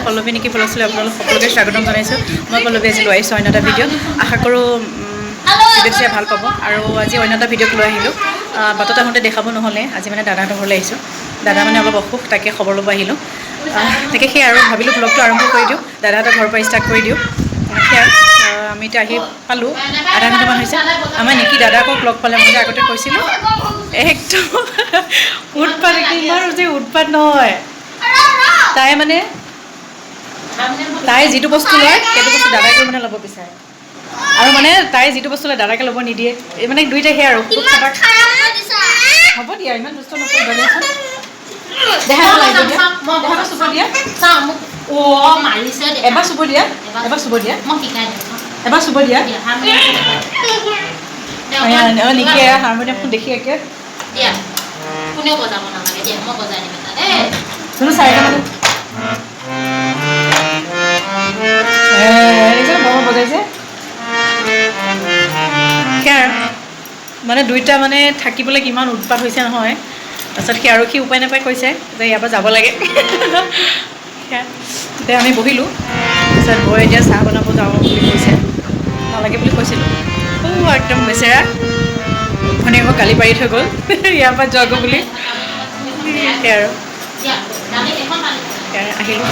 পল্লৱী নেকি ভ্লগছলৈ আপোনালোক সকলোকে স্বাগতম জনাইছোঁ। মই পল্লৱী আজি লৈ আহিছোঁ অন্য এটা ভিডিঅ'। আশা কৰোঁ ভিডিঅ'টো চাই ভাল পাব। আৰু আজি অন্য এটা ভিডিঅ'ক লৈ আহিলোঁ। বাটত আহোঁতে দেখাব নহ'লে, আজি মানে দাদাহঁতৰ ঘৰলৈ আহিছোঁ। দাদা মানে অলপ অসুখ, তাকে খবৰ ল'ব আহিলোঁ। তাকে সেই আৰু ভাবিলোঁ ভ্লগটো আৰম্ভ কৰি দিওঁ, দাদাহঁতৰ ঘৰৰ পৰা ষ্টাৰ্ট কৰি দিওঁ। সেয়া আমি এতিয়া আহি পালোঁ, আধা ঘণ্টামান হৈছে। আমাৰ নেকি দাদাকো লগ পালে, মই যে আগতে কৈছিলোঁ একদম উৎপাত, ইমান যে উৎপাত নহয়। তাই মানে তাই যিটো বস্তু লয় সেইটো বস্তু দাদাকে মানে ল'ব বিচাৰে, আৰু মানে তাই যিটো বস্তু লয় দাদাকে ল'ব নিদিয়ে। এই মানে দুইটাই সেয়া আৰু হ'ব দিয়া, ইমান দুষ্ট নকৰিবা দিয়াচোন। এবাৰ চুব দিয়া, এবাৰ চুব দিয়া, এবাৰ চুব দিয়া। নেকি হাৰমনিয়ামখন দেখি একে চাৰিটামান বজাইছে মানে দুইটা মানে থাকিবলৈ কিমান উৎপাত হৈছে নহয়। তাৰপিছত সি আৰক্ষী উপায় নাপায় কৈছে যে ইয়াৰ পৰা যাব লাগে। তেতিয়া আমি বহিলোঁ। তাৰপিছত বৈ এতিয়া চাহ বনাব যাওঁ বুলি কৈছে, নালাগে বুলি কৈছিলোঁ। একদম বেচেৰা মানে আকৌ গালি পাৰি থৈ গ'ল ইয়াৰ পৰা যোৱাগৈ বুলি। সেই আৰু আহিলোঁ,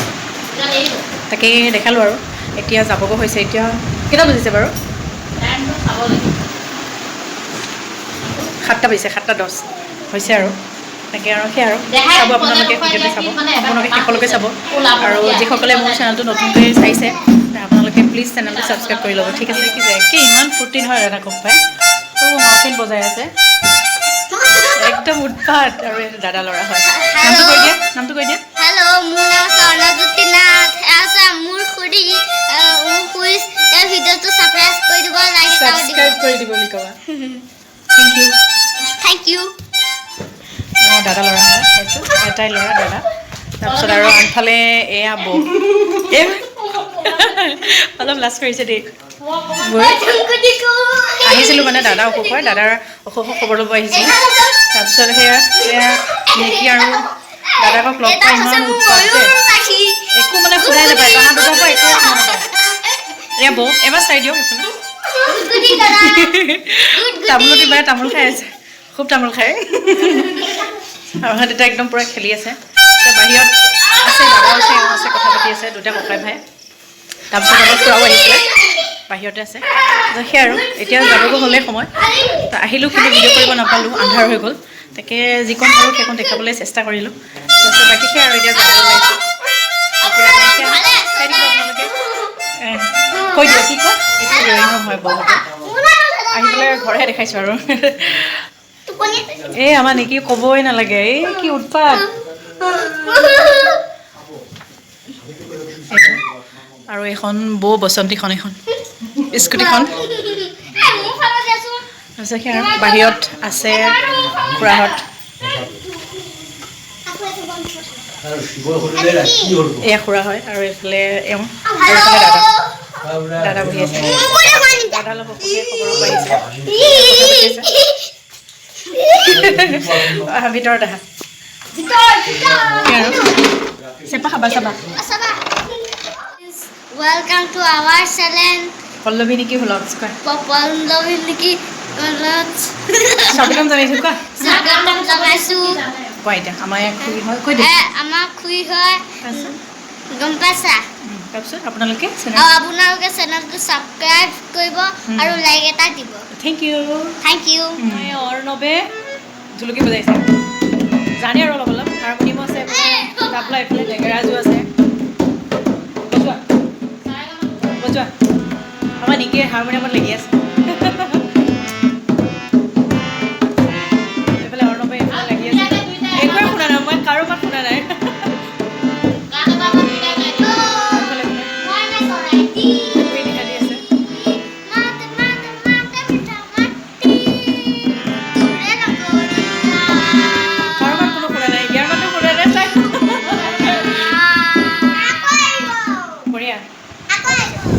তাকেই দেখালোঁ আৰু এতিয়া যাবগৈ হৈছে। এতিয়া কেইটা বাজিছে বাৰু? 7টা বাজিছে, 7:10 হৈছে আৰু তাকে আৰু সেই আৰু চাব আপোনালোকে, ভিডিঅ'টো চাব, আপোনালোকে শেষলৈকে চাব। আৰু যিসকলে মোৰ চেনেলটো নতুনকৈ চাইছে আপোনালোকে প্লিজ চেনেলটো ছাবস্ক্ৰাইব কৰি ল'ব, ঠিক আছে? কি যে একে ইমান ফূৰ্তি নহয় দাদা কওক পাই, মাউথিন বজাই আছে, একদম উৎপাত। আৰু এইটো দাদা ল'ৰা হয়। নামটো কৈ দিয়া, নামটো কৈ দিয়া। হেল্ল', মোৰ নাম স্বৰ্ণজ্যোতি নাথ। মোৰ খুৰী এই ভিডিঅ'টো ছাবস্ক্ৰাইব কৰি দিব, লাইক কৰি দিব বুলি ক'বা। Thank you, thank you. দাদা ল'ৰা হয়, সেইটো এটাই ল'ৰা দাদা। তাৰপিছত আৰু আনফালে এয়া বৌ, অলপ লাজ কৰিছে দেই। আহিছিলোঁ মানে দাদা অসুখ হয়, দাদাৰ অসুখৰ খবৰ ল'ব আহিছিলোঁ। তাৰপিছত সেয়া নেকি আৰু দাদাকক লগ পাই ইমান উৎপাত যে একো মানে শুনাই নাপায়, তাহাঁ দুটাৰ পৰা একো শুনা নাপায়। এয়া বৌ এবাৰ চাই দিয়ক এইফালে, তামোলতি বাই তামোল খাই আছে, খুব তামোল খায়। আৰু সিহঁত দুটা একদম পূৰা খেলি আছে। বাহিৰত আছে দাদাও আছে, এওঁ আছে, কথা পাতি আছে, দুটা ককাই ভাই। তাৰপিছত আমাৰ খুৰাও আহিছিলে, বাহিৰতে আছে। সেই আৰু এতিয়া যাবগৈ হ'লেই সময়। আহিলোঁ কিন্তু ভিডিঅ' কৰিব নাপালোঁ, আন্ধাৰ হৈ গ'ল। তাকে যিকণ পাৰোঁ সেইখন দেখাবলৈ চেষ্টা কৰিলোঁ। তাৰপিছত বাকী সেই আৰু এতিয়া যাব ওলাইছোঁ। কৈ দিয়া কি কয়, এইটো হিৰ'ইন হয় বহুত। আহি পেলাই ঘৰহে দেখাইছোঁ আৰু এই আমাৰ নেকি ক'বই নালাগে, এই কি উৎপাত। আৰু এইখন বৌ বসন্তীখন, এইখন স্কুটিখন। তাৰপিছত সেই আৰু বাহিৰত আছে খুৰাহঁত, এয়া খুৰা হয়। আৰু এইফালে এওঁ, আৰু এইফালে দাদা, দাদা বহি আছে। দাদা অলপ অসুখীয়া খবৰ ল'ব আহিছে, ভিতৰত আহা। চেপা খাবা, চাবা। Welcome to our channel. Pallavi নেকি ভ্লগছ কয়, পল্লৱী নেকি ভ্লগছ। স্বাগতম জনাইছোঁ কোৱা, স্বাগতম জনাইছোঁ। কোৱা এতিয়া আমাৰ খুৰী হয়, কৈ দিয়া। আমাৰ খুৰী হয়, গম পাইছা? তাৰপিছত আপোনালোকে আপোনালোকে চেনেলটো ছাবস্ক্ৰাইব কৰিব আৰু লাইক এটা দিব। Thank you, thank you. অৰ্ণৱে জুলুকি বজাইছে, জানে আৰু অলপ অলপ। হাৰমনিয়ামো আছে, তাবলা এইফালে ডেঙেৰাজো আছে। বজোৱা বজোৱা, আমাৰ নিকিয়ে হাৰমনিয়ামত লাগি আছে। এইফালে অৰ্ণৱে এইফালে লাগি আছে, একোৱে শুনা নাই, মই কাৰোবাক শুনা নাই।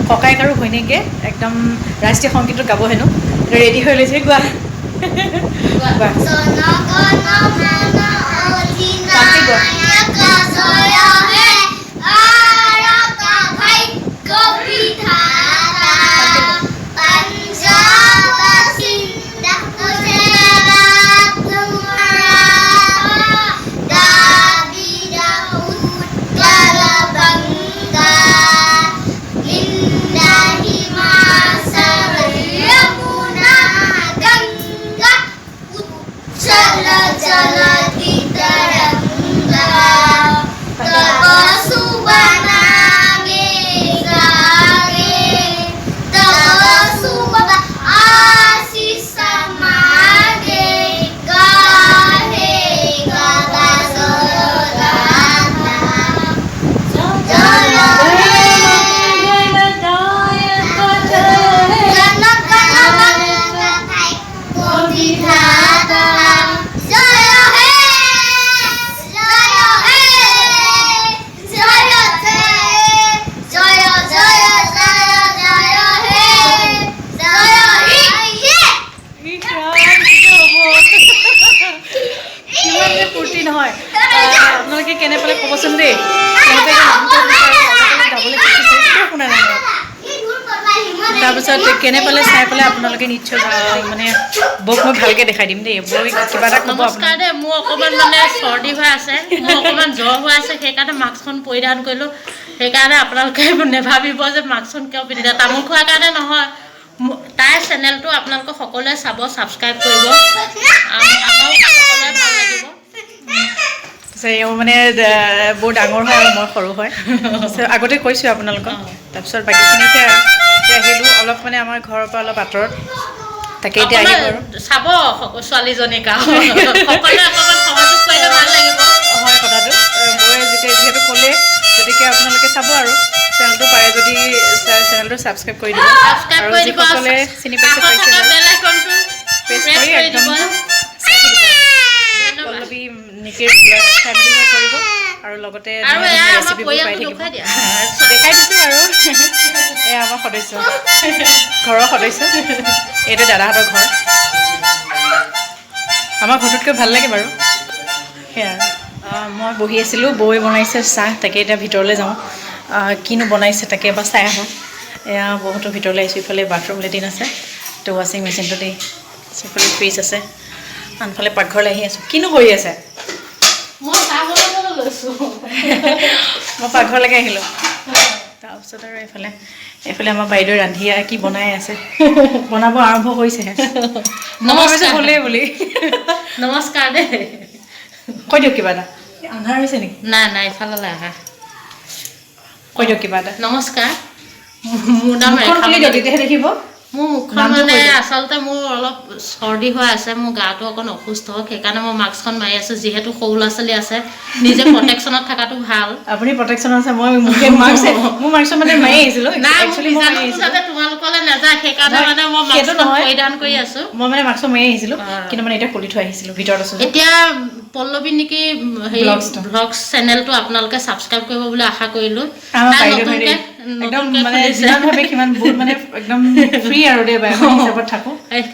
ককাইক আৰু ঘৈণীয়েকে একদম ৰাষ্ট্ৰীয় সংগীতত গাব হেনো, ৰেডি হৈ লৈছে। গোৱা গোৱা। তাৰপিছত কেনে পালে চাই পেলাই আপোনালোকে নিশ্চয় মানে বৌক মই ভালকৈ দেখাই দিম দেই। বৌ কিবা এটা ক'ব। নমস্কাৰ দেই, মোৰ অকণমান মানে চৰ্দি হৈ আছে, মোৰ অকণমান জ্বৰ হৈ আছে, সেইকাৰণে মাস্কখন পৰিধান কৰিলোঁ। সেইকাৰণে আপোনালোকে নেভাবিব যে মাস্কখন কিয় পিন্ধিলে, তামোল খোৱাৰ কাৰণে নহয়। তাইৰ চেনেলটো আপোনালোকে সকলোৱে চাব, ছাবস্ক্ৰাইব কৰিব, আমাৰো সকলোৱে ভাল লাগিব। এওঁ মানে বৰ ডাঙৰ হয় আৰু মই সৰু হয়, আগতে কৈছোঁ আপোনালোকক। তাৰপিছত বাকীখিনি এতিয়া আহিলোঁ অলপ মানে আমাৰ ঘৰৰ পৰা অলপ আঁতৰত, তাকে এতিয়া আহিব আৰু চাব ছোৱালীজনীক সকলোৱে অকণমান সহযোগ কৰিলে ভাল লাগিব। হয় কথাটো মই যিহেতু ক'লে, গতিকে আপোনালোকে চাব আৰু চেনেলটো পাৰে যদি চেনেলটো ছাবস্ক্ৰাইব কৰি দিব, আৰু যিসকলে চিনি পাইছে প্ৰেছ কৰি একদম পল্লৱী নিকিৰ ফেমিলি হৈ কৰিব, আৰু লগতে ৰেচিপিবোৰ পাই থাকিব। দেখাই দিছোঁ আৰু এয়া আমাৰ সদস্য, ঘৰৰ সদস্য। এইটো দাদাহঁতৰ ঘৰ। আমাৰ ঘৰটোতকৈ ভাল লাগে বাৰু। সেয়া মই বহি আছিলোঁ, বৌয়ে বনাইছে চাহ, তাকে এতিয়া ভিতৰলৈ যাওঁ, কিনো বনাইছে তাকে এবাৰ চাই আহোঁ। এয়া বহুতো ভিতৰলৈ আহিছোঁ। ইফালে বাথৰুম লেট্ৰিন আছে, তো ৱাশ্বিং মেচিনটো দেই, ইফালে ফ্ৰিজ আছে, আনফালে পাকঘৰলৈ আহি আছোঁ। কিনো কৰি আছে? মই চাহ বনাবলৈ লৈছোঁ। মই পাকঘৰলৈকে আহিলোঁ। তাৰপিছত আৰু এইফালে আমাৰ বাইদেউ ৰান্ধি কি বনাই আছে, বনাব আৰম্ভ কৰিছেহে। নমস্কাৰ হ'লেই বুলি। নমস্কাৰ দেই, কৈ দিয়ক কিবা এটা। আন্ধাৰ হৈছে নেকি? নাই নাই, ইফাললৈ আহা, কৈ দিয়ক কিবা এটা। নমস্কাৰ, মোৰ নাম ৰেখা। তেতিয়াহে দেখিব। মোৰ মুখখন মানে আচলতে মোৰ অলপ চৰ্দি হৈ আছে, মোৰ গাটো অকণ অসুস্থ, সেইকাৰণে মই মাস্কখন মাৰি আছোঁ। যিহেতু সৰু ল'ৰা ছোৱালী আছে, নিজে প্ৰটেকশ্যনত থকাটো ভাল। আপুনি প্ৰটেকশ্যনত আছে, মই মোৰ মাস্ক মানে মাৰি আহিছিলোঁ। তোমালোকলৈ নাযায়, সেইকাৰণে মানে মই মাস্কখন পৰিধান কৰি আছোঁ। মই মানে মাস্ক মাৰি আহিছিলোঁ, কিন্তু মানে এতিয়া খুলি থৈ আহিছিলোঁ, ভিতৰত আছোঁ। এতিয়া পল্লৱী নেকি হেৰি ভ্লগছ চেনেলটো আপোনালোকে ছাবস্ক্ৰাইব কৰিব বুলি আশা কৰিলোঁ।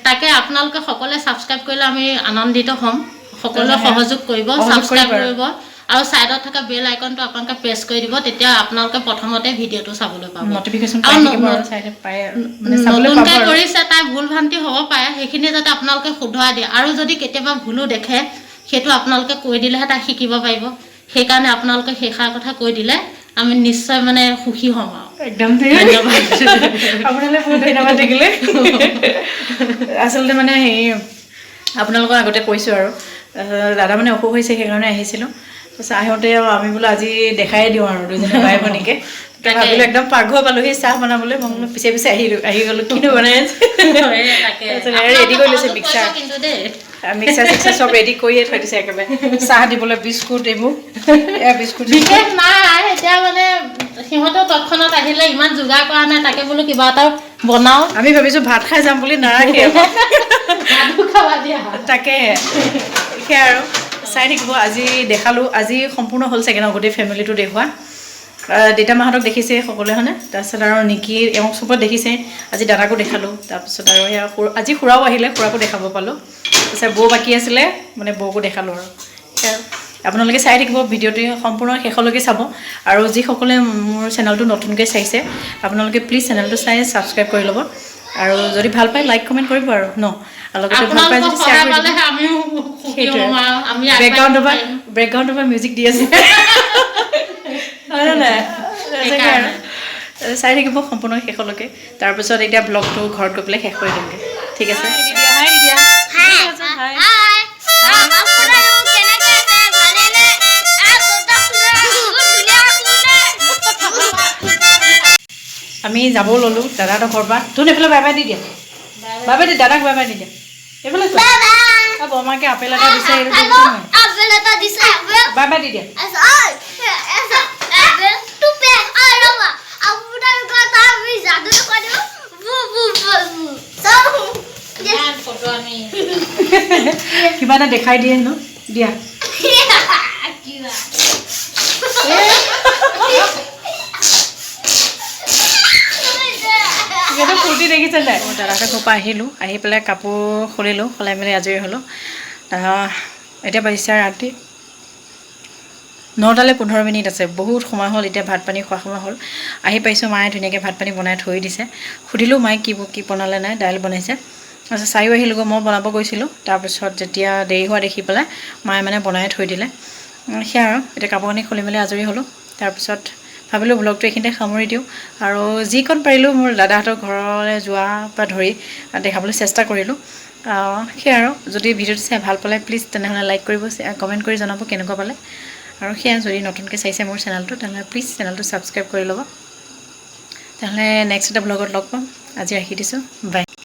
তাকে আপোনালোকে সকলোৱে ছাবস্ক্ৰাইব কৰিলে আমি আনন্দিত হ'ম। সকলোৱে সহযোগ কৰিব, ছাবস্ক্ৰাইব কৰিব, আৰু চাইডত থকা বেল আইকনটো আপোনালোকে প্ৰেছ কৰি দিব, তেতিয়া আপোনালোকে প্ৰথমতে ভিডিঅ'টো চাবলৈ পাব। নতুনকৈ কৰিছে, তাই ভুল ভ্ৰান্তি হ'ব পাৰে, সেইখিনি যাতে আপোনালোকে শুধৰাই দিয়ে, আৰু যদি কেতিয়াবা ভুলো দেখে সেইটো আপোনালোকে কৈ দিলেহে তাই শিকিব পাৰিব। সেইকাৰণে আপোনালোকে সেইষাৰ কথা কৈ দিলে আমি নিশ্চয় মানে সুখী হ'ম আৰু একদম ধন্যবাদ। আপোনালৈ বহুত ধন্যবাদ থাকিলে। আচলতে মানে হেৰি আপোনালোকৰ আগতে কৈছোঁ আৰু দাদা মানে অসুখ হৈছে, সেইকাৰণে আহিছিলোঁ। তাৰপিছত আহোঁতে আমি বোলো আজি দেখাই দিওঁ আৰু দুজনে বাই ভনীকে। ভাবিলোঁ একদম পাকঘৰ পালোহি চাহ বনাবলৈ, মই বোলো পিছে পিছে আহি গ'লোঁ। কিনো বনাই আছে ৰেডি কৰি লৈছে, মিক্সাৰ চিক্সাৰ চব ৰেডি কৰিয়ে থৈ দিছে একেবাৰে। চাহ দিবলৈ বিস্কুট, এইবোৰ বিস্কুট বিশেষ নাই। এতিয়া মানে সিহঁতেও তৎক্ষণাত আহিলে, ইমান যোগাৰ কৰা নাই, তাকে বোলো কিবা এটা বনাওঁ। আমি ভাবিছোঁ ভাত খাই যাম বুলি, নাৰাখে তাকে। সেয়া আৰু চাই থাকিব। আজি দেখালোঁ, আজি সম্পূৰ্ণ হ'ল চাগে ন গোটেই ফেমিলিটো দেখুওৱা। দেউতা মাহঁতক দেখিছে সকলোৱে হয়নে, তাৰপিছত আৰু নিকি এওঁক চবত দেখিছে। আজি দাদাকো দেখালোঁ, তাৰপিছত আৰু সেয়া আজি খুৰাও আহিলে, খুৰাকো দেখাব পালোঁ। তাৰপিছত বৌ বাকী আছিলে, মানে বৌকো দেখালোঁ আৰু সেয়া। আপোনালোকে চাই থাকিব ভিডিঅ'টো সম্পূৰ্ণ শেষলৈকে চাব আৰু যিসকলে মোৰ চেনেলটো নতুনকৈ চাইছে আপোনালোকে প্লিজ চেনেলটো চাই ছাবস্ক্ৰাইব কৰি ল'ব আৰু যদি ভাল পায় লাইক কমেণ্ট কৰিব আৰু ন আৰু লগতে ভাল পায় যদি শ্বেয়াৰ কৰি দিব বেকগ্ৰাউণ্ডৰ পৰা মিউজিক দি আছে চাই থাকিব সম্পূৰ্ণ শেষলৈকে তাৰপিছত এতিয়া ব্লগটো ঘৰত গৈ পেলাই শেষ কৰি দিমগৈ ঠিক আছে আমি যাব ল'লোঁ দাদাহঁতৰ ঘৰৰ পৰা তোৰ এইফালে বাই বাই দি দিয়া বাই বাই দি দাদাক বাই বাই দি দিয়া এইফালে বৰমাকে আপেল এটা বিচাৰি বাই বাই দি দিয়া কিবা এটা দেখাই দিয়ে ন দিয়া ফূৰ্তি দেখিছে নাই মই দাদাহঁতৰ ঘৰৰ পৰা আহিলোঁ আহি পেলাই কাপোৰ খুলিলোঁ সলাই মেলি আজৰি হ'লোঁ এতিয়া বাজিছে ৰাতি 9টালৈ 15 মিনিট আছে বহুত সময় হ'ল এতিয়া ভাত পানী খোৱা সময় হ'ল আহি পাইছোঁ মায়ে ধুনীয়াকৈ ভাত পানী বনাই থৈ দিছে সুধিলোঁ মায়ে কি বনালে নাই দাইল বনাইছে তাৰপিছত চাইও আহিলোঁ মই বনাব গৈছিলোঁ তাৰপিছত যেতিয়া দেৰি হোৱা দেখি পেলাই মায়ে মানে বনাই থৈ দিলে সেয়া আৰু এতিয়া কাপোৰ কানি খুলি মেলি আজৰি হ'লোঁ তাৰপিছত ভাবিলোঁ ব্লগটো এইখিনিতে সামৰি দিওঁ আৰু যিকণ পাৰিলোঁ মোৰ দাদাহঁতৰ ঘৰলৈ যোৱাৰ পৰা ধৰি দেখাবলৈ চেষ্টা কৰিলোঁ সেয়া আৰু যদি ভিডিঅ'টো চাই ভাল পালে প্লিজ তেনেহ'লে লাইক কৰিব কমেণ্ট কৰি জনাব কেনেকুৱা পালে আৰু সেয়া যদি নতুনকৈ চাইছে মোৰ চেনেলটো তেনেহ'লে প্লিজ চেনেলটো ছাবস্ক্ৰাইব কৰি ল'ব তেনেহ'লে নেক্সট এটা ব্লগত লগ পাম আজি ৰাখি দিছোঁ বাই